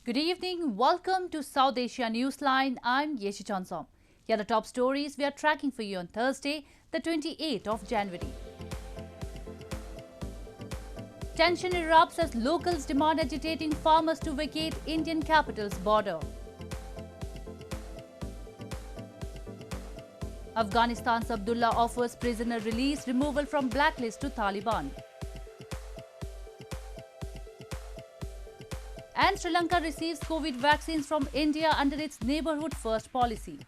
Good evening. Welcome to South Asia Newsline. I'm Yeshi Chansom. Here are the top stories we are tracking for you on Thursday, the 28th of January. Tension erupts as locals demand agitating farmers to vacate Indian capital's border. Afghanistan's Abdullah offers prisoner release, removal from blacklist to Taliban. And Sri Lanka receives COVID vaccines from India under its neighbourhood first policy.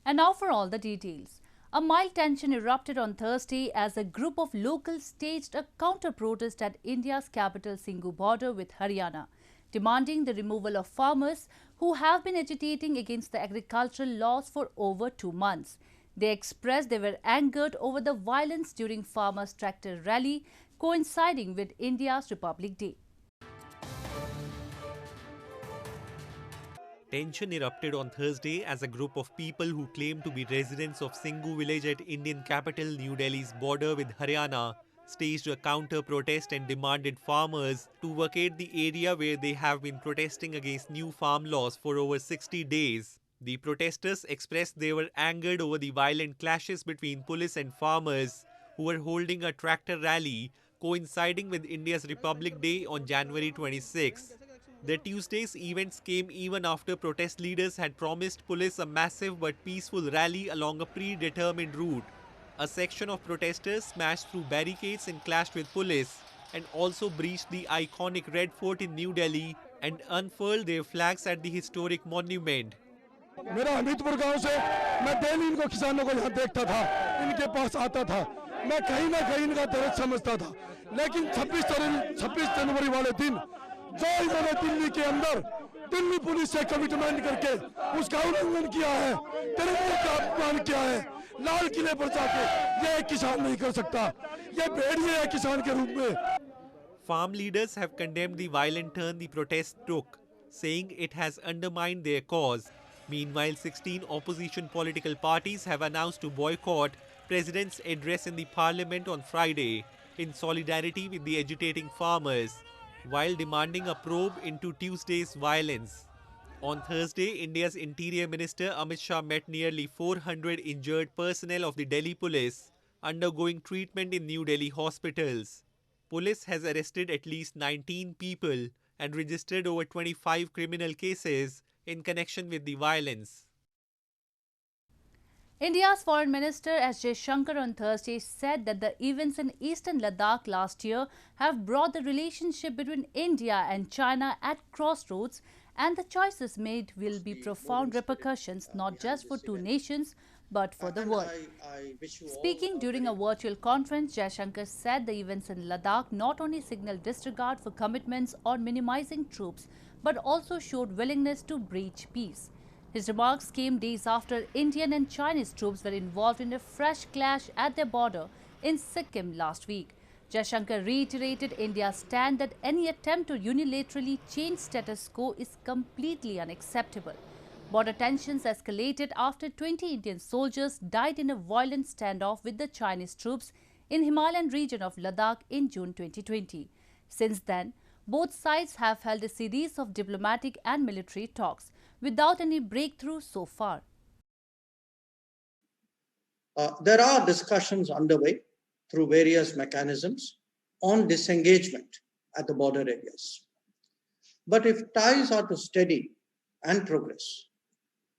And now for all the details. A mild tension erupted on Thursday as a group of locals staged a counter-protest at India's capital Singhu border with Haryana, demanding the removal of farmers who have been agitating against the agricultural laws for over 2 months. They expressed they were angered over the violence during farmers' tractor rally coinciding with India's Republic Day. Tension erupted on Thursday as a group of people who claim to be residents of Singhu village at Indian capital New Delhi's border with Haryana staged a counter-protest and demanded farmers to vacate the area where they have been protesting against new farm laws for over 60 days. The protesters expressed they were angered over the violent clashes between police and farmers who were holding a tractor rally coinciding with India's Republic Day on January 26. The Tuesday's events came even after protest leaders had promised police a massive but peaceful rally along a predetermined route. A section of protesters smashed through barricades and clashed with police, and also breached the iconic Red Fort in New Delhi and unfurled their flags at the historic monument. मेरा हमीदपुर गांव से मैं daily इनको किसानों को यहाँ देखता था, इनके पास आता था, मैं कहीं ना कहीं इनका दर्द समझता था, लेकिन 26 जनवरी वाले दिन जो इन्होंने दिल्ली के अंदर दिल्ली पुलिस से कमिटमेंट करके उसका उल्लंघन किया है, तिरंगे का अपमान किया है, लाल किले पर जाके ये किसान नहीं कर सकता, ये भेड़िए है किसान के रूप में. Farm leaders have condemned the violent turn the protest took, saying it has undermined their cause. Meanwhile, 16 opposition political parties have announced to boycott President's address in the parliament on Friday in solidarity with the agitating farmers, while demanding a probe into Tuesday's violence. On Thursday, India's Interior Minister Amit Shah met nearly 400 injured personnel of the Delhi police undergoing treatment in New Delhi hospitals. Police has arrested at least 19 people and registered over 25 criminal cases in connection with the violence. India's Foreign Minister S. Jaishankar on Thursday said that the events in eastern Ladakh last year have brought the relationship between India and China at crossroads, and the choices made will be profound repercussions not just for two nations but for the world. Speaking during a virtual conference, Jaishankar said the events in Ladakh not only signaled disregard for commitments or minimizing troops but also showed willingness to breach peace. His remarks came days after Indian and Chinese troops were involved in a fresh clash at their border in Sikkim last week. Jaishankar reiterated India's stand that any attempt to unilaterally change status quo is completely unacceptable. Border tensions escalated after 20 Indian soldiers died in a violent standoff with the Chinese troops in Himalayan region of Ladakh in June 2020. Since then, both sides have held a series of diplomatic and military talks without any breakthrough so far. There are discussions underway through various mechanisms on disengagement at the border areas. But if ties are to steady and progress,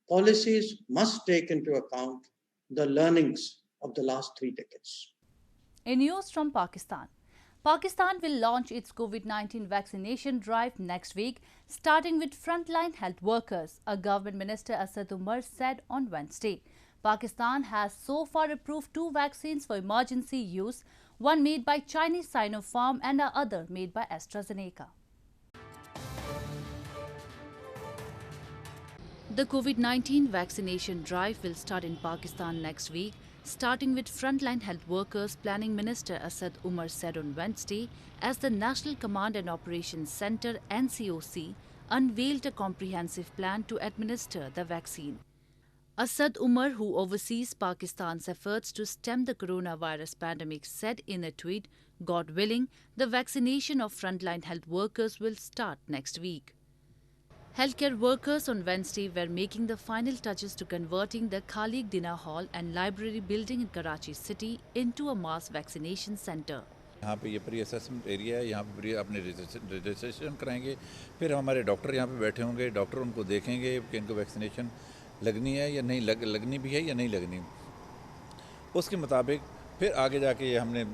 policies must take into account the learnings of the last 3 decades. In news from Pakistan, Pakistan will launch its COVID-19 vaccination drive next week, starting with frontline health workers, a government minister Asad Umar said on Wednesday. Pakistan has so far approved 2 vaccines for emergency use, one made by Chinese Sinopharm and the other made by AstraZeneca. The COVID-19 vaccination drive will start in Pakistan next week, starting with frontline health workers, Planning Minister Asad Umar said on Wednesday, as the National Command and Operations Centre (NCOC) unveiled a comprehensive plan to administer the vaccine. Asad Umar, who oversees Pakistan's efforts to stem the coronavirus pandemic, said in a tweet, God willing, the vaccination of frontline health workers will start next week. Healthcare workers on Wednesday were making the final touches to converting the Khalik Dinner Hall and Library building in Karachi city into a mass vaccination center. यहाँ पे ये pre assessment area है, यहाँ पे pre अपने registration कराएंगे, फिर हमारे डॉक्टर यहाँ पे बैठे होंगे, डॉक्टर उनको देखेंगे कि इनको वैक्सीनेशन लगनी है या नहीं, लगनी भी है या नहीं लगनी। उसके मुताबिक फिर आगे जाके ये हमने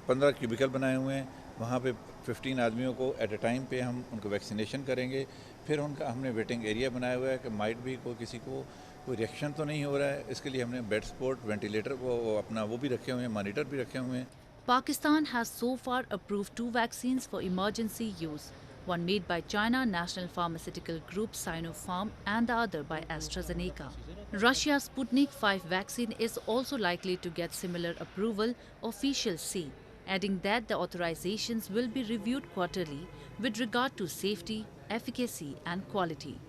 15 क्यूबिकल बनाए हुए हैं, वहाँ पे 15 आदमियों को एट अ टाइम पे हम उनको वैक्सीनेशन करेंगे। फिर उनका हमने वेटिंग एरिया बनाया हुआ है कि माइट भी किसी को कोई रिएक्शन तो नहीं हो रहा है, इसके लिए हमने बेड सपोर्ट, वेंटिलेटर को अपना वो भी रखे हुए हैं, मॉनिटर भी रखे हुए हैं। Pakistan has so far approved 2 vaccines for emergency use, one made by China National Pharmaceutical Group Sinopharm and the other by AstraZeneca. Russia's Sputnik V vaccine is also likely to get similar approval, officials say, adding that the authorizations will be reviewed quarterly with regard to safety, efficacy and quality.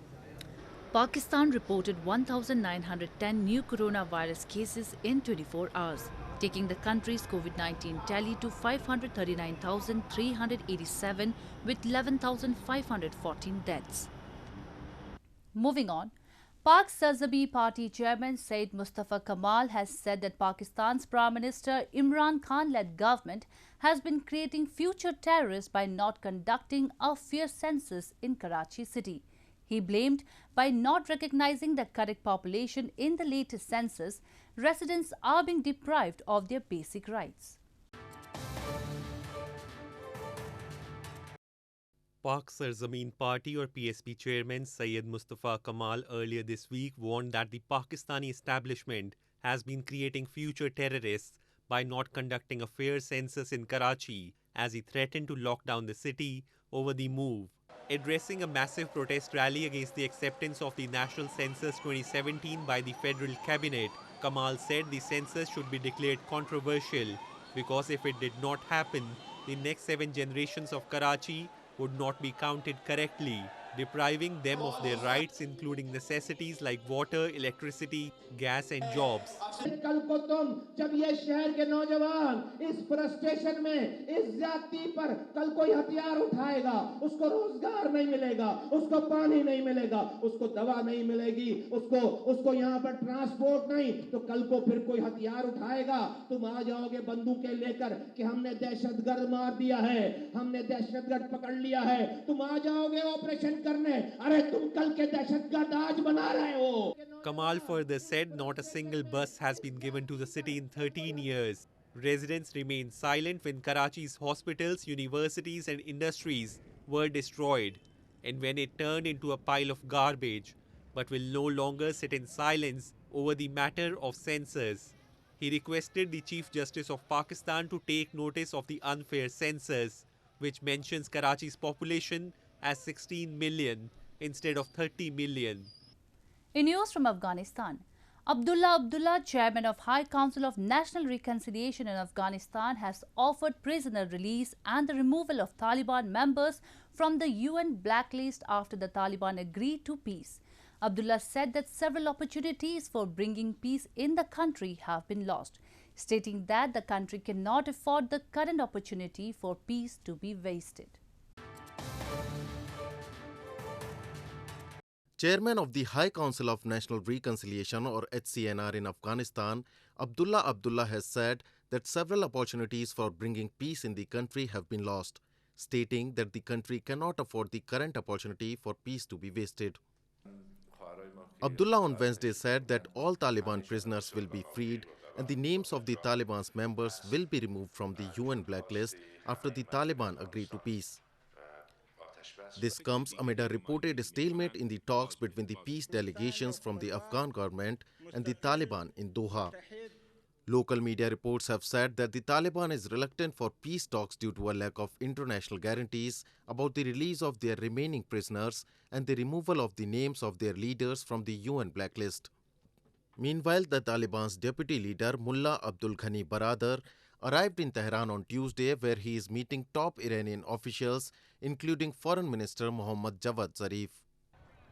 Pakistan reported 1,910 new coronavirus cases in 24 hours, taking the country's COVID-19 tally to 539,387 with 11,514 deaths. Moving on, Pak Sarzami Party Chairman Syed Mustafa Kamal has said that Pakistan's Prime Minister Imran Khan-led government has been creating future terrorists by not conducting a fair census in Karachi city. He blamed by not recognizing the correct population in the latest census, residents are being deprived of their basic rights. Pak Sarzameen Party or PSP chairman Syed Mustafa Kamal earlier this week warned that the Pakistani establishment has been creating future terrorists by not conducting a fair census in Karachi, as he threatened to lock down the city over the move. Addressing a massive protest rally against the acceptance of the National Census 2017 by the Federal Cabinet, Kamal said the census should be declared controversial because if it did not happen, the next 7 generations of Karachi would not be counted correctly, depriving them of their rights including necessities like water, electricity, gas and jobs. कल को तुम जब ये शहर के नौजवान इस frustration में इस जाति पर कल कोई हथियार उठाएगा, उसको रोजगार नहीं मिलेगा, उसको पानी नहीं मिलेगा, उसको दवा नहीं मिलेगी, उसको यहाँ पर ट्रांसपोर्ट नहीं, तो कल को फिर कोई हथियार उठाएगा, तुम आ जाओगे बंदूकें लेकर कि हमने दहशतगर्द मार दिया है, हमने दहशतगर्द पकड़ लिया है, तुम आ जाओगे ऑपरेशन करने, अरे तुम कल के दहशतगर्द आज बना रहे हो। Kamal further said not a single bus has been given to the city in 13 years. Residents remained silent when Karachi's hospitals, universities and industries were destroyed and when it turned into a pile of garbage, but will no longer sit in silence over the matter of census. He requested the Chief Justice of Pakistan to take notice of the unfair census, which mentions Karachi's population as 16 million instead of 30 million. In news from Afghanistan, Abdullah Abdullah, chairman of High Council of National Reconciliation in Afghanistan, has offered prisoner release and the removal of Taliban members from the UN blacklist after the Taliban agreed to peace. Abdullah said that several opportunities for bringing peace in the country have been lost, stating that the country cannot afford the current opportunity for peace to be wasted. Chairman of the High Council of National Reconciliation or HCNR in Afghanistan, Abdullah Abdullah has said that several opportunities for bringing peace in the country have been lost, stating that the country cannot afford the current opportunity for peace to be wasted. Abdullah on Wednesday said that all Taliban prisoners will be freed and the names of the Taliban's members will be removed from the UN blacklist after the Taliban agree to peace. This comes amid a reported stalemate in the talks between the peace delegations from the Afghan government and the Taliban in Doha. Local media reports have said that the Taliban is reluctant for peace talks due to a lack of international guarantees about the release of their remaining prisoners and the removal of the names of their leaders from the UN blacklist. Meanwhile, the Taliban's deputy leader Mullah Abdul Ghani Baradar arrived in Tehran on Tuesday, where he is meeting top Iranian officials, including Foreign Minister Mohammad Javad Zarif.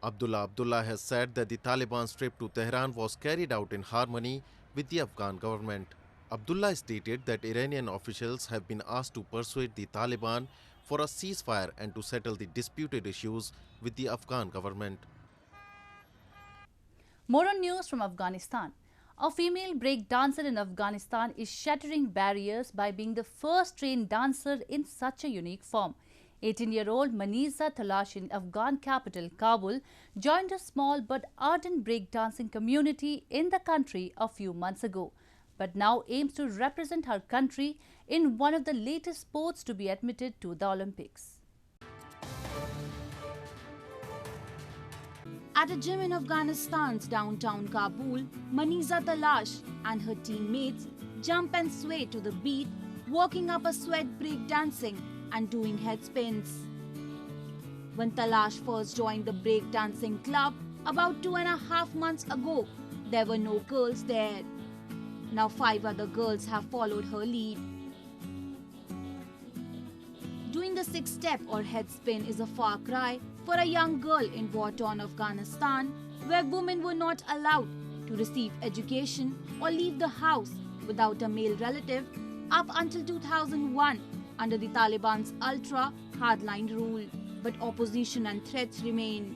Abdullah has said that the Taliban's trip to Tehran was carried out in harmony with the Afghan government. Abdullah stated that Iranian officials have been asked to persuade the Taliban for a ceasefire and to settle the disputed issues with the Afghan government. More on news from Afghanistan. A female break dancer in Afghanistan is shattering barriers by being the first trained dancer in such a unique form. 18-year-old Maniza Talash in Afghan capital Kabul joined a small but ardent breakdancing community in the country a few months ago, but now aims to represent her country in one of the latest sports to be admitted to the Olympics. At a gym in Afghanistan's downtown Kabul, Maniza Talash and her teammates jump and sway to the beat, walking up a sweat break dancing and doing head spins. When Talash first joined the break dancing club about 2.5 months ago, there were no girls there. Now 5 other girls have followed her lead. Doing the 6-step or head spin is a far cry for a young girl in war-torn Afghanistan, where women were not allowed to receive education or leave the house without a male relative up until 2001 under the Taliban's ultra-hardline rule. But opposition and threats remain.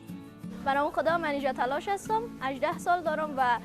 من اون خدا منیژه تلاش هستم 18 سال دارم و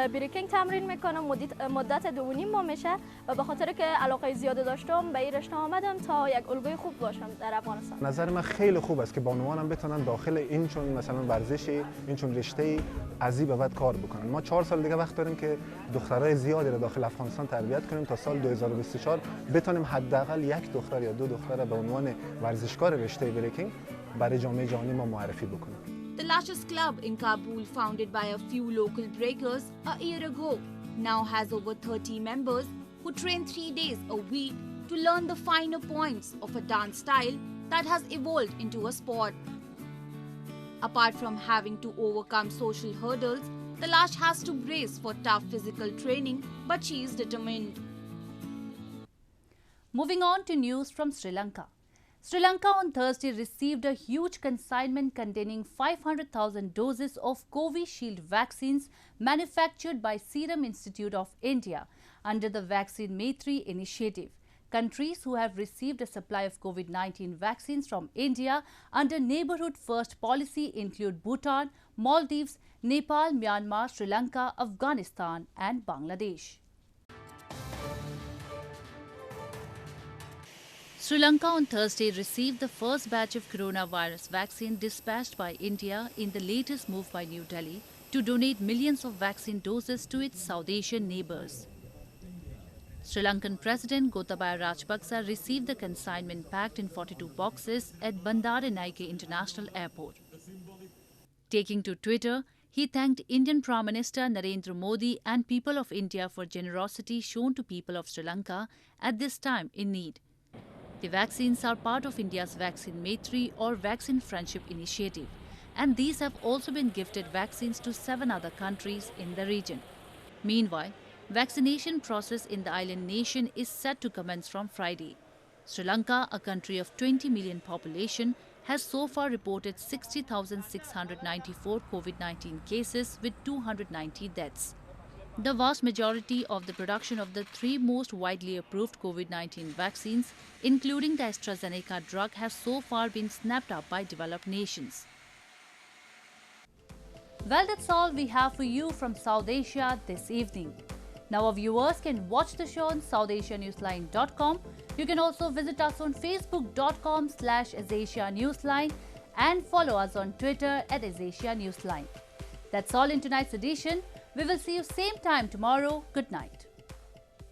بریکینگ تمرین میکنم مدت 2.5 ماه میشه و به خاطر که علاقه زیاده داشتم به این رشته آمدم تا یک الگوی خوب باشم در افغانستان. نظر من خیلی خوب است که بانوانم بتونن داخل این چون مثلا ورزشی این چون رشته از این به بعد کار بکنن. ما 4 سال دیگه وقت داریم که دخترای زیادی رو داخل افغانستان تربیت کنیم تا سال 2024 بتونیم حداقل 1 دختر یا 2 دختر به عنوان ورزشکار رشته بریکینگ برای جامعه جهانی ما معرفی بکنیم. The Lashes Club in Kabul, founded by a few local breakers a year ago, now has over 30 members who train 3 days a week to learn the finer points of a dance style that has evolved into a sport. Apart from having to overcome social hurdles, the Lash has to brace for tough physical training, but she is determined. Moving on to news from Sri Lanka. Sri Lanka on Thursday received a huge consignment containing 500,000 doses of Covishield vaccines manufactured by Serum Institute of India under the Vaccine Maitri initiative. Countries who have received a supply of COVID-19 vaccines from India under Neighbourhood First policy include Bhutan, Maldives, Nepal, Myanmar, Sri Lanka, Afghanistan and Bangladesh. Sri Lanka on Thursday received the first batch of coronavirus vaccine dispatched by India in the latest move by New Delhi to donate millions of vaccine doses to its South Asian neighbours. Sri Lankan President Gotabaya Rajapaksa received the consignment packed in 42 boxes at Bandaranaike International Airport. Taking to Twitter, he thanked Indian Prime Minister Narendra Modi and people of India for generosity shown to people of Sri Lanka at this time in need. The vaccines are part of India's Vaccine Maitri or Vaccine Friendship initiative, and these have also been gifted vaccines to 7 other countries in the region. Meanwhile, vaccination process in the island nation is set to commence from Friday. Sri Lanka, a country of 20 million population, has so far reported 60,694 COVID-19 cases with 290 deaths. The vast majority of the production of the 3 most widely approved COVID-19 vaccines, including the AstraZeneca drug, has so far been snapped up by developed nations. Well, that's all we have for you from South Asia this evening. Now our viewers can watch the show on SouthAsiaNewsline.com. You can also visit us on Facebook.com/AsAsiaNewsline and follow us on Twitter @AsAsiaNewsline. That's all in tonight's edition. We will see you same time tomorrow. Good night.